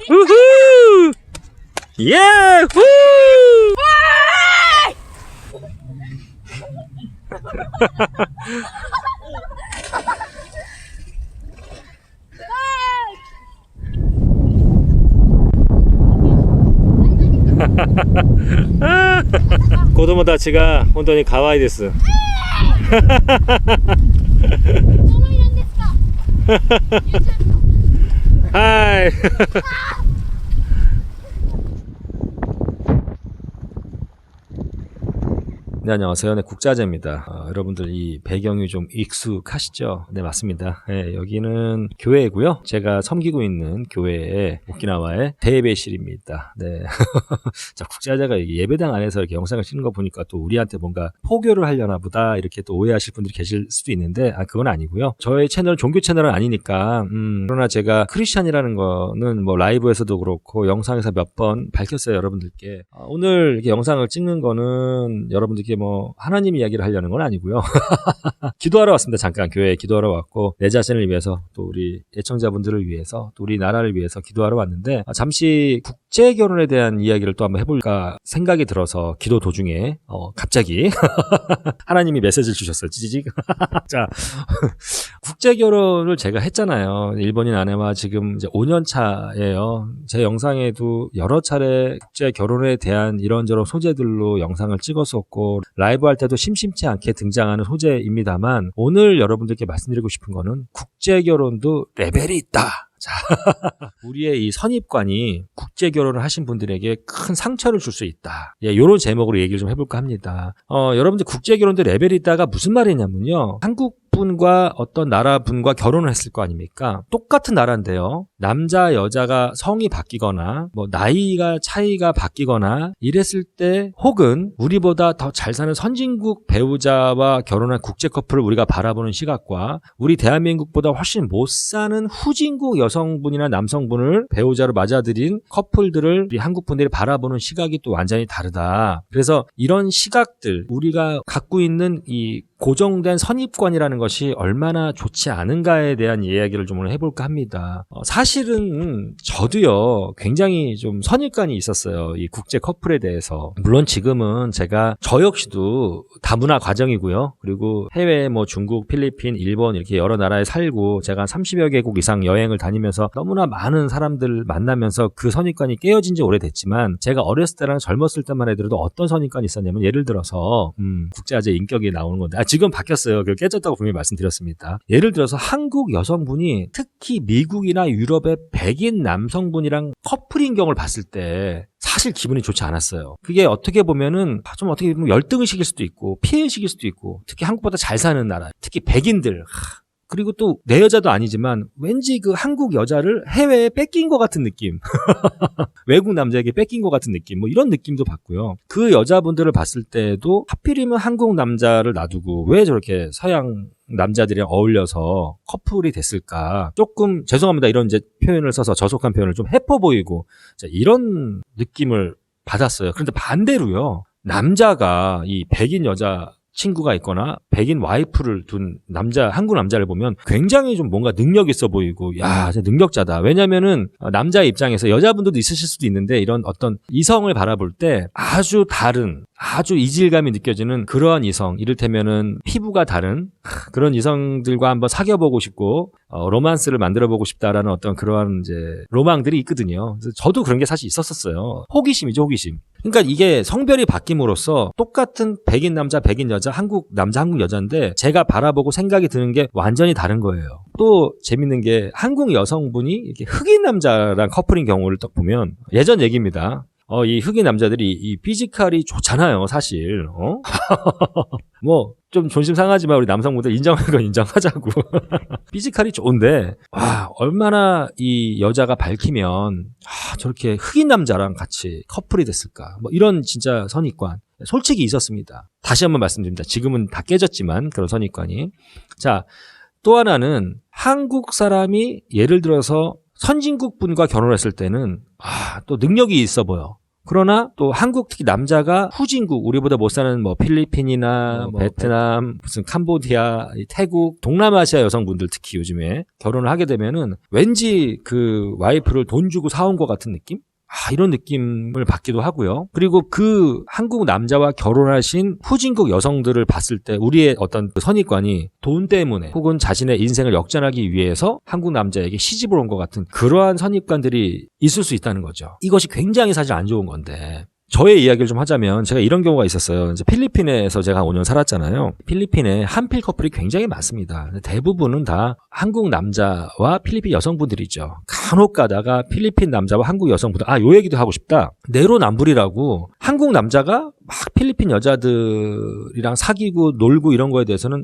우후! 예! 후!子供たちが本当に可愛いです。はい。네, 안녕하세요. 네, 국자재입니다. 여러분들 이 배경이 좀 익숙하시죠? 네, 맞습니다. 네, 여기는 교회고요. 제가 섬기고 있는 교회의 오키나와의 대예배실입니다. 네. 자, 국자재가 예배당 안에서 이렇게 영상을 찍는 거 보니까 또 우리한테 뭔가 포교를 하려나 보다 이렇게 또 오해하실 분들이 계실 수도 있는데, 그건 아니고요. 저의 채널은 종교 채널은 아니니까, 그러나 제가 크리스찬이라는 거는 뭐 라이브에서도 그렇고 영상에서 몇 번 밝혔어요, 여러분들께. 오늘 이렇게 영상을 찍는 거는 여러분들께 뭐 하나님 이야기를 하려는 건 아니고요. 기도하러 왔습니다. 잠깐 교회에 기도하러 왔고 내 자신을 위해서 또 우리 애청자분들을 위해서 또 우리 나라를 위해서 기도하러 왔는데 잠시 국제 결혼에 대한 이야기를 또 한번 해볼까 생각이 들어서 기도 도중에 갑자기 하나님이 메시지를 주셨어요. 찌지직. 자, 국제 결혼을 제가 했잖아요. 일본인 아내와 지금 이제 5년 차예요. 제 영상에도 여러 차례 국제 결혼에 대한 이런저런 소재들로 영상을 찍었었고 라이브 할 때도 심심치 않게 등장하는 소재입니다만 오늘 여러분들께 말씀드리고 싶은 거는 국제 결혼도 레벨이 있다. 자, 우리의 이 선입관이 국제 결혼을 하신 분들에게 큰 상처를 줄 수 있다. 예, 요런 제목으로 얘기를 좀 해볼까 합니다. 여러분들 국제 결혼도 레벨이 있다가 무슨 말이냐면요. 한국 분과 어떤 나라 분과 결혼을 했을 거 아닙니까? 똑같은 나라인데요. 남자, 여자가 성이 바뀌거나 뭐 나이가 차이가 바뀌거나 이랬을 때 혹은 우리보다 더 잘 사는 선진국 배우자와 결혼한 국제 커플을 우리가 바라보는 시각과 우리 대한민국보다 훨씬 못 사는 후진국 여성분이나 남성분을 배우자로 맞아들인 커플들을 우리 한국 분들이 바라보는 시각이 또 완전히 다르다. 그래서 이런 시각들, 우리가 갖고 있는 이 고정된 선입관이라는 것이 얼마나 좋지 않은가에 대한 이야기를 좀 오늘 해볼까 합니다. 사실은 저도요 굉장히 좀 선입관이 있었어요. 이 국제 커플에 대해서. 물론 지금은 제가 저 역시도 다문화 과정이고요. 그리고 해외 뭐 중국, 필리핀, 일본 이렇게 여러 나라에 살고 제가 30여 개국 이상 여행을 다니면서 너무나 많은 사람들 만나면서 그 선입관이 깨어진 지 오래됐지만 제가 어렸을 때랑 젊었을 때만 해도 어떤 선입관이 있었냐면 예를 들어서 국제화제 인격이 나오는 건데 지금 바뀌었어요. 그 깨졌다고 분명히 말씀드렸습니다. 예를 들어서 한국 여성분이 특히 미국이나 유럽의 백인 남성분이랑 커플인 경우를 봤을 때 사실 기분이 좋지 않았어요. 그게 어떻게 보면은 좀 어떻게 보면 열등의식일 수도 있고 피해의식일 수도 있고 특히 한국보다 잘 사는 나라 특히 백인들 그리고 또 내 여자도 아니지만 왠지 그 한국 여자를 해외에 뺏긴 것 같은 느낌 외국 남자에게 뺏긴 것 같은 느낌 뭐 이런 느낌도 받고요. 그 여자분들을 봤을 때도 하필이면 한국 남자를 놔두고 왜 저렇게 서양 남자들이랑 어울려서 커플이 됐을까 조금 죄송합니다. 이런 이제 표현을 써서 저속한 표현을 좀 해퍼 보이고 이런 느낌을 받았어요. 그런데 반대로요. 남자가 이 백인 여자 친구가 있거나 백인 와이프를 둔 한국 남자를 보면 굉장히 좀 뭔가 능력 있어 보이고 야, 진짜 능력자다. 왜냐면은 남자 입장에서 여자분들도 있으실 수도 있는데 이런 어떤 이성을 바라볼 때 아주 다른 아주 이질감이 느껴지는 그러한 이성, 이를테면은 피부가 다른 그런 이성들과 한번 사귀어보고 싶고 로만스를 만들어보고 싶다라는 어떤 그러한 이제 로망들이 있거든요. 그래서 저도 그런 게 사실 있었었어요. 호기심이죠, 호기심. 그러니까 이게 성별이 바뀜으로써 똑같은 백인 남자, 백인 여자, 한국 남자, 한국 여자인데 제가 바라보고 생각이 드는 게 완전히 다른 거예요. 또 재밌는 게 한국 여성분이 이렇게 흑인 남자랑 커플인 경우를 딱 보면 예전 얘기입니다. 이 흑인 남자들이 이 피지컬이 좋잖아요, 사실. 뭐 좀 존심 상하지만 우리 남성분들 인정할 건 인정하자고. 피지컬이 좋은데 와, 얼마나 이 여자가 밝히면 저렇게 흑인 남자랑 같이 커플이 됐을까. 뭐 이런 진짜 선입관 솔직히 있었습니다. 다시 한번 말씀드립니다. 지금은 다 깨졌지만 그런 선입관이. 자, 또 하나는 한국 사람이 예를 들어서 선진국 분과 결혼했을 때는 또 능력이 있어 보여. 그러나 또 한국 특히 남자가 후진국 우리보다 못 사는 뭐 필리핀이나 뭐 베트남 무슨 캄보디아 태국 동남아시아 여성분들 특히 요즘에 결혼을 하게 되면은 왠지 그 와이프를 돈 주고 사온 것 같은 느낌? 이런 느낌을 받기도 하고요. 그리고 그 한국 남자와 결혼하신 후진국 여성들을 봤을 때 우리의 어떤 그 선입관이 돈 때문에 혹은 자신의 인생을 역전하기 위해서 한국 남자에게 시집을 온 것 같은 그러한 선입관들이 있을 수 있다는 거죠. 이것이 굉장히 사실 안 좋은 건데 저의 이야기를 좀 하자면 제가 이런 경우가 있었어요. 이제 필리핀에서 제가 5년 살았잖아요. 필리핀에 한필 커플이 굉장히 많습니다. 대부분은 다 한국 남자와 필리핀 여성분들이죠. 간혹 가다가 필리핀 남자와 한국 여성분들, 요 얘기도 하고 싶다. 내로남불이라고 한국 남자가 막 필리핀 여자들이랑 사귀고 놀고 이런 거에 대해서는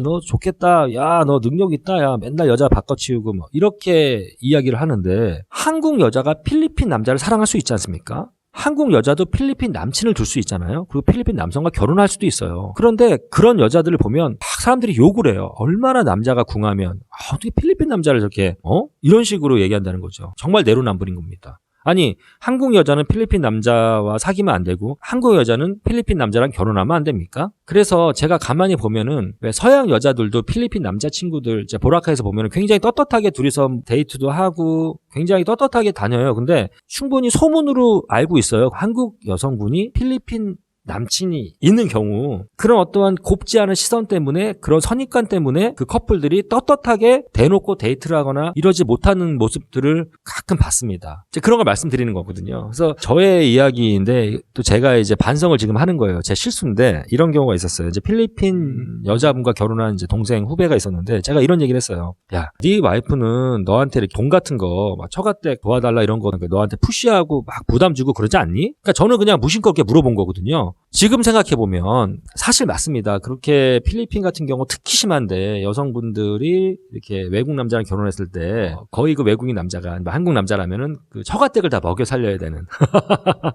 너 좋겠다. 너 능력 있다. 맨날 여자 바꿔치우고 뭐 이렇게 이야기를 하는데 한국 여자가 필리핀 남자를 사랑할 수 있지 않습니까? 한국 여자도 필리핀 남친을 둘 수 있잖아요. 그리고 필리핀 남성과 결혼할 수도 있어요. 그런데 그런 여자들을 보면 막 사람들이 욕을 해요. 얼마나 남자가 궁하면 어떻게 필리핀 남자를 저렇게 이런 식으로 얘기한다는 거죠. 정말 내로남불인 겁니다. 아니 한국 여자는 필리핀 남자와 사귀면 안 되고 한국 여자는 필리핀 남자랑 결혼하면 안 됩니까? 그래서 제가 가만히 보면은 왜 서양 여자들도 필리핀 남자친구들 이제 보라카에서 보면은 굉장히 떳떳하게 둘이서 데이트도 하고 굉장히 떳떳하게 다녀요. 근데 충분히 소문으로 알고 있어요. 한국 여성분이 필리핀 남친이 있는 경우 그런 어떠한 곱지 않은 시선 때문에 그런 선입관 때문에 그 커플들이 떳떳하게 대놓고 데이트를 하거나 이러지 못하는 모습들을 가끔 봤습니다. 이제 그런 걸 말씀드리는 거거든요. 그래서 저의 이야기인데 또 제가 이제 반성을 지금 하는 거예요. 제 실수인데 이런 경우가 있었어요. 이제 필리핀 여자분과 결혼한 이제 동생 후배가 있었는데 제가 이런 얘기를 했어요. 야, 네 와이프는 너한테 돈 같은 거 막 처가댁 도와달라 이런 거 너한테 푸시하고 막 부담 주고 그러지 않니? 그러니까 저는 그냥 무심코 그렇게 물어본 거거든요. 지금 생각해보면 사실 맞습니다. 그렇게 필리핀 같은 경우 특히 심한데 여성분들이 이렇게 외국 남자랑 결혼했을 때 거의 그 외국인 남자가 한국 남자라면은 그 처가댁을 다 먹여 살려야 되는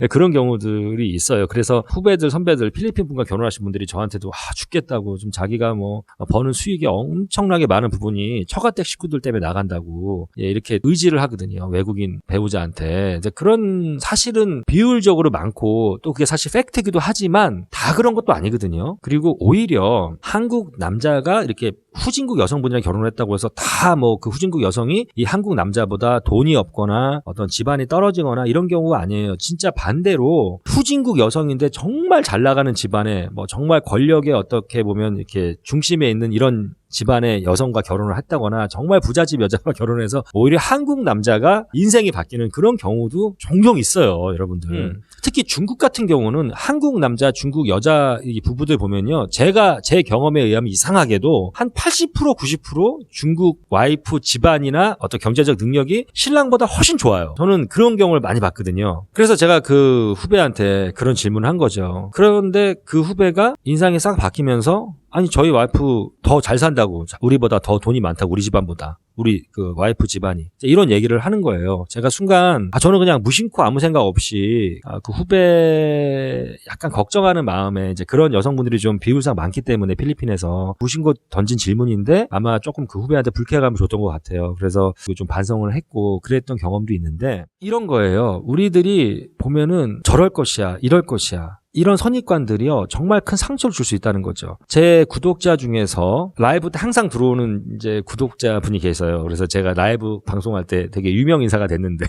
그런 경우들이 있어요. 그래서 후배들 선배들 필리핀 분과 결혼하신 분들이 저한테도 죽겠다고 좀 자기가 뭐 버는 수익이 엄청나게 많은 부분이 처가댁 식구들 때문에 나간다고 이렇게 의지를 하거든요. 외국인 배우자한테. 이제 그런 사실은 비율적으로 많고 또 그게 사실 팩트기도 하지만 다 그런 것도 아니거든요. 그리고 오히려 한국 남자가 이렇게 후진국 여성분이랑 결혼을 했다고 해서 다 뭐 그 후진국 여성이 이 한국 남자보다 돈이 없거나 어떤 집안이 떨어지거나 이런 경우가 아니에요. 진짜 반대로 후진국 여성인데 정말 잘 나가는 집안에 뭐 정말 권력에 어떻게 보면 이렇게 중심에 있는 이런 집안의 여성과 결혼을 했다거나 정말 부잣집 여자와 결혼해서 오히려 한국 남자가 인생이 바뀌는 그런 경우도 종종 있어요, 여러분들. 특히 중국 같은 경우는 한국 남자, 중국 여자 부부들 보면요. 제가 제 경험에 의하면 이상하게도 한 80% 90% 중국 와이프 집안이나 어떤 경제적 능력이 신랑보다 훨씬 좋아요. 저는 그런 경우를 많이 봤거든요. 그래서 제가 그 후배한테 그런 질문을 한 거죠. 그런데 그 후배가 인상이 싹 바뀌면서 아니 저희 와이프 더 잘 산다고 우리보다 더 돈이 많다고 우리 집안보다 우리 그 와이프 집안이 이런 얘기를 하는 거예요. 제가 순간 저는 그냥 무심코 아무 생각 없이 그 후배 약간 걱정하는 마음에 이제 그런 여성분들이 좀 비율상 많기 때문에 필리핀에서 무심코 던진 질문인데 아마 조금 그 후배한테 불쾌감을 줬던 것 같아요. 그래서 좀 반성을 했고 그랬던 경험도 있는데 이런 거예요. 우리들이 보면은 저럴 것이야 이럴 것이야 이런 선입관들이요 정말 큰 상처를 줄 수 있다는 거죠. 제 구독자 중에서 라이브 때 항상 들어오는 이제 구독자 분이 계세요. 그래서 제가 라이브 방송할 때 되게 유명 인사가 됐는데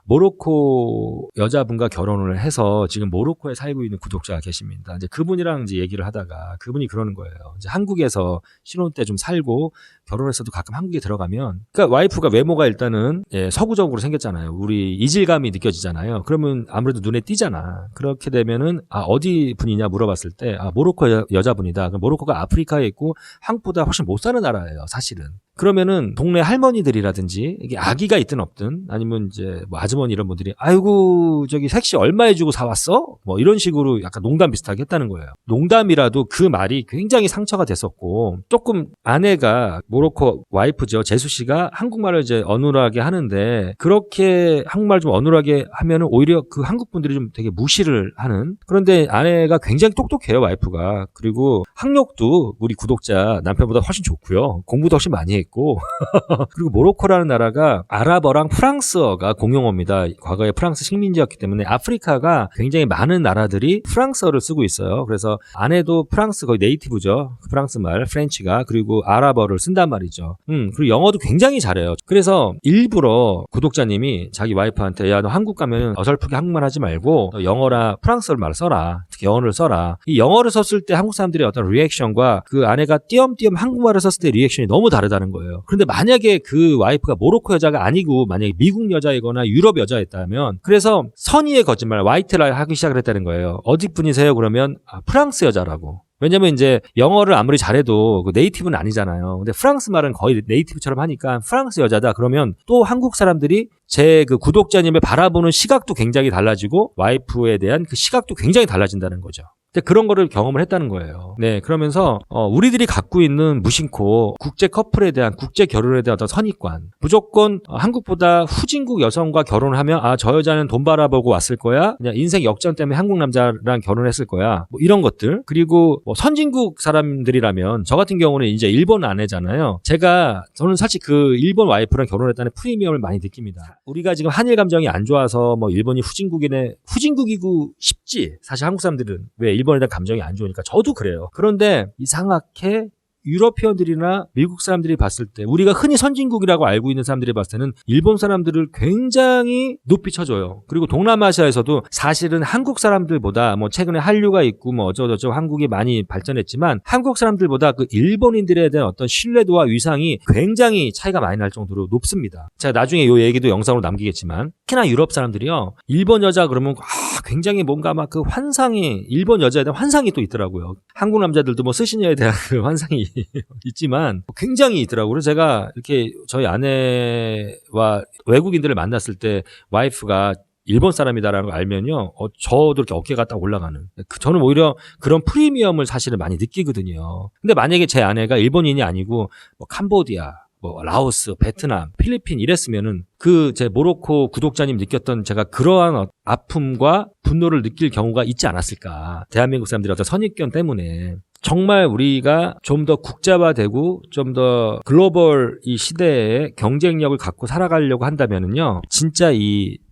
모로코 여자분과 결혼을 해서 지금 모로코에 살고 있는 구독자가 계십니다. 이제 그분이랑 이제 얘기를 하다가 그분이 그러는 거예요. 이제 한국에서 신혼 때 좀 살고 결혼해서도 가끔 한국에 들어가면 그러니까 와이프가 외모가 일단은 서구적으로 생겼잖아요. 우리 이질감이 느껴지잖아요. 그러면 아무래도 눈에 띄잖아. 그렇게 되면은 어디 분이냐 물어봤을 때 모로코 여자분이다. 그럼 모로코가 아프리카에 있고 한국보다 훨씬 못 사는 나라예요. 사실은. 그러면은 동네 할머니들이라든지 이게 아기가 있든 없든 아니면 이제 뭐 아주머니 이런 분들이 아이고 저기 색시 얼마에 주고 사왔어? 뭐 이런 식으로 약간 농담 비슷하게 했다는 거예요. 농담이라도 그 말이 굉장히 상처가 됐었고 조금 아내가 모로코 와이프죠. 제수 씨가 한국말을 이제 어눌하게 하는데 그렇게 한국말 좀 어눌하게 하면은 오히려 그 한국 분들이 좀 되게 무시를 하는 그런데 아내가 굉장히 똑똑해요. 와이프가. 그리고 학력도 우리 구독자 남편보다 훨씬 좋고요. 공부도 훨씬 많이 했고 그리고 모로코라는 나라가 아랍어랑 프랑스어가 공용어입니다. 아프리카입니다. 과거에 프랑스 식민지였기 때문에 아프리카가 굉장히 많은 나라들이 프랑스어를 쓰고 있어요. 그래서 안에도 프랑스 거의 네이티브죠. 프랑스 말, 프렌치가. 그리고 아랍어를 쓴단 말이죠. 그리고 영어도 굉장히 잘해요. 그래서 일부러 구독자님이 자기 와이프한테 야, 너 한국 가면 어설프게 한국말 하지 말고 너 영어라 프랑스어를 말 써라. 특히 영어를 써라. 이 영어를 썼을 때 한국 사람들의 어떤 리액션과 그 아내가 띄엄띄엄 한국말을 썼을 때 리액션이 너무 다르다는 거예요. 그런데 만약에 그 와이프가 모로코 여자가 아니고 만약에 미국 여자이거나 유럽 여자였다면 그래서 선의의 거짓말, 화이트라이 하기 시작을 했다는 거예요. 어디 분이세요? 그러면 프랑스 여자라고. 왜냐면 이제 영어를 아무리 잘해도 그 네이티브는 아니잖아요. 근데 프랑스 말은 거의 네이티브처럼 하니까 프랑스 여자다 그러면 또 한국 사람들이 제 그 구독자님을 바라보는 시각도 굉장히 달라지고 와이프에 대한 그 시각도 굉장히 달라진다는 거죠. 그런 거를 경험을 했다는 거예요. 네, 그러면서 우리들이 갖고 있는 무심코 국제 커플에 대한 국제 결혼에 대한 어떤 선입관, 무조건 한국보다 후진국 여성과 결혼하면 저 여자는 돈 벌어보고 왔을 거야, 그냥 인생 역전 때문에 한국 남자랑 결혼했을 거야, 뭐 이런 것들. 그리고 뭐 선진국 사람들이라면 저 같은 경우는 이제 일본 아내잖아요. 저는 사실 그 일본 와이프랑 결혼했다는 프리미엄을 많이 느낍니다. 우리가 지금 한일 감정이 안 좋아서 뭐 일본이 후진국이고 싶지. 사실 한국 사람들은 왜 일본에 대한 감정이 안 좋으니까 저도 그래요. 그런데 이상하게 유러피언들이나 미국 사람들이 봤을 때 우리가 흔히 선진국이라고 알고 있는 사람들이 봤을 때는 일본 사람들을 굉장히 높이 쳐줘요. 그리고 동남아시아에서도 사실은 한국 사람들보다 뭐 최근에 한류가 있고 뭐 어쩌고저쩌고 한국이 많이 발전했지만 한국 사람들보다 그 일본인들에 대한 어떤 신뢰도와 위상이 굉장히 차이가 많이 날 정도로 높습니다. 제가 나중에 이 얘기도 영상으로 남기겠지만 특히나 유럽 사람들이요. 일본 여자 그러면 굉장히 뭔가 막 그 환상이 일본 여자에 대한 환상이 또 있더라고요. 한국 남자들도 뭐 스시녀에 대한 그 환상이 있지만 굉장히 있더라고요. 그래서 제가 이렇게 저희 아내와 외국인들을 만났을 때 와이프가 일본 사람이다라는 걸 알면요. 저도 이렇게 어깨가 딱 올라가는. 저는 오히려 그런 프리미엄을 사실은 많이 느끼거든요. 근데 만약에 제 아내가 일본인이 아니고 뭐 캄보디아, 뭐 라오스, 베트남, 필리핀 이랬으면은 그 제 모로코 구독자님 느꼈던 제가 그러한 아픔과 분노를 느낄 경우가 있지 않았을까. 대한민국 사람들의 어떤 선입견 때문에. 정말 우리가 좀 더 국제화되고 좀 더 글로벌 이 시대에 경쟁력을 갖고 살아가려고 한다면은요. 진짜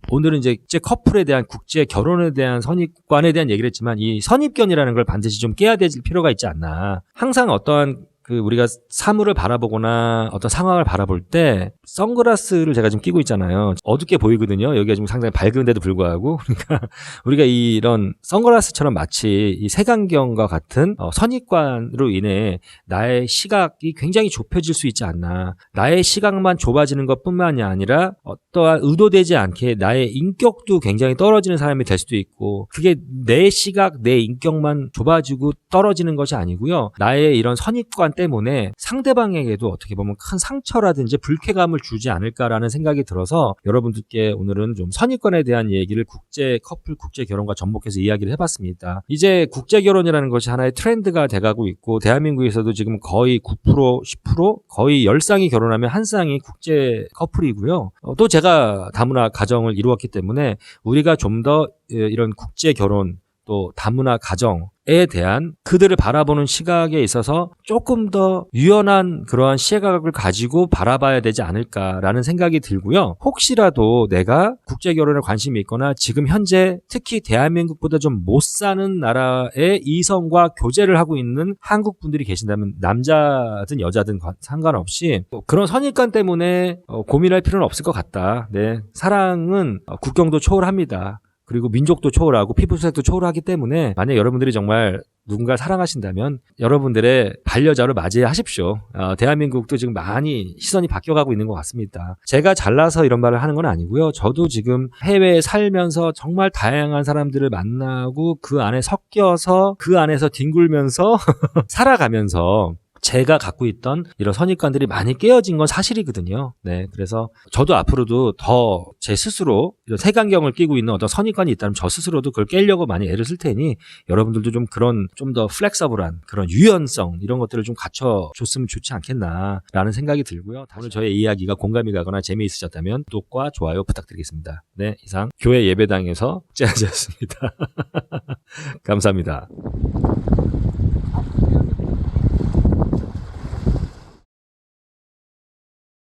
오늘은 이제 커플에 대한 국제 결혼에 대한 선입관에 대한 얘기를 했지만 이 선입견이라는 걸 반드시 좀 깨야 될 필요가 있지 않나. 항상 어떠한 우리가 사물을 바라보거나 어떤 상황을 바라볼 때 선글라스를 제가 지금 끼고 있잖아요. 어둡게 보이거든요. 여기가 지금 상당히 밝은데도 불구하고. 그러니까 우리가 이런 선글라스처럼 마치 이 색안경과 같은 선입관으로 인해 나의 시각이 굉장히 좁혀질 수 있지 않나. 나의 시각만 좁아지는 것뿐만이 아니라 어떠한 의도되지 않게 나의 인격도 굉장히 떨어지는 사람이 될 수도 있고 그게 내 시각, 내 인격만 좁아지고 떨어지는 것이 아니고요. 나의 이런 선입관 때문에 상대방에게도 어떻게 보면 큰 상처라든지 불쾌감을 주지 않을까라는 생각이 들어서 여러분들께 오늘은 좀 선입관에 대한 얘기를 국제 커플, 국제 결혼과 접목해서 이야기를 해봤습니다. 이제 국제 결혼이라는 것이 하나의 트렌드가 돼가고 있고 대한민국에서도 지금 거의 9%, 10% 거의 10쌍이 결혼하면 한 쌍이 국제 커플이고요. 또 제가 다문화 가정을 이루었기 때문에 우리가 좀 더 이런 국제 결혼 또 다문화 가정에 대한 그들을 바라보는 시각에 있어서 조금 더 유연한 그러한 시각을 가지고 바라봐야 되지 않을까라는 생각이 들고요. 혹시라도 내가 국제결혼에 관심이 있거나 지금 현재 특히 대한민국보다 좀 못 사는 나라의 이성과 교제를 하고 있는 한국 분들이 계신다면 남자든 여자든 상관없이 그런 선입관 때문에 고민할 필요는 없을 것 같다. 네, 사랑은 국경도 초월합니다. 그리고 민족도 초월하고 피부색도 초월하기 때문에 만약 여러분들이 정말 누군가를 사랑하신다면 여러분들의 반려자로 맞이하십시오. 대한민국도 지금 많이 시선이 바뀌어가고 있는 것 같습니다. 제가 잘나서 이런 말을 하는 건 아니고요. 저도 지금 해외에 살면서 정말 다양한 사람들을 만나고 그 안에 섞여서 그 안에서 뒹굴면서 살아가면서 제가 갖고 있던 이런 선입관들이 많이 깨어진 건 사실이거든요. 네, 그래서 저도 앞으로도 더 제 스스로 이런 색안경을 끼고 있는 어떤 선입관이 있다면 저 스스로도 그걸 깨려고 많이 애를 쓸 테니 여러분들도 좀 그런 좀 더 플렉서블한 그런 유연성 이런 것들을 좀 갖춰줬으면 좋지 않겠나라는 생각이 들고요. 오늘 저의 이야기가 공감이 가거나 재미있으셨다면 구독과 좋아요 부탁드리겠습니다. 네, 이상 교회 예배당에서 국제하였습니다. 감사합니다.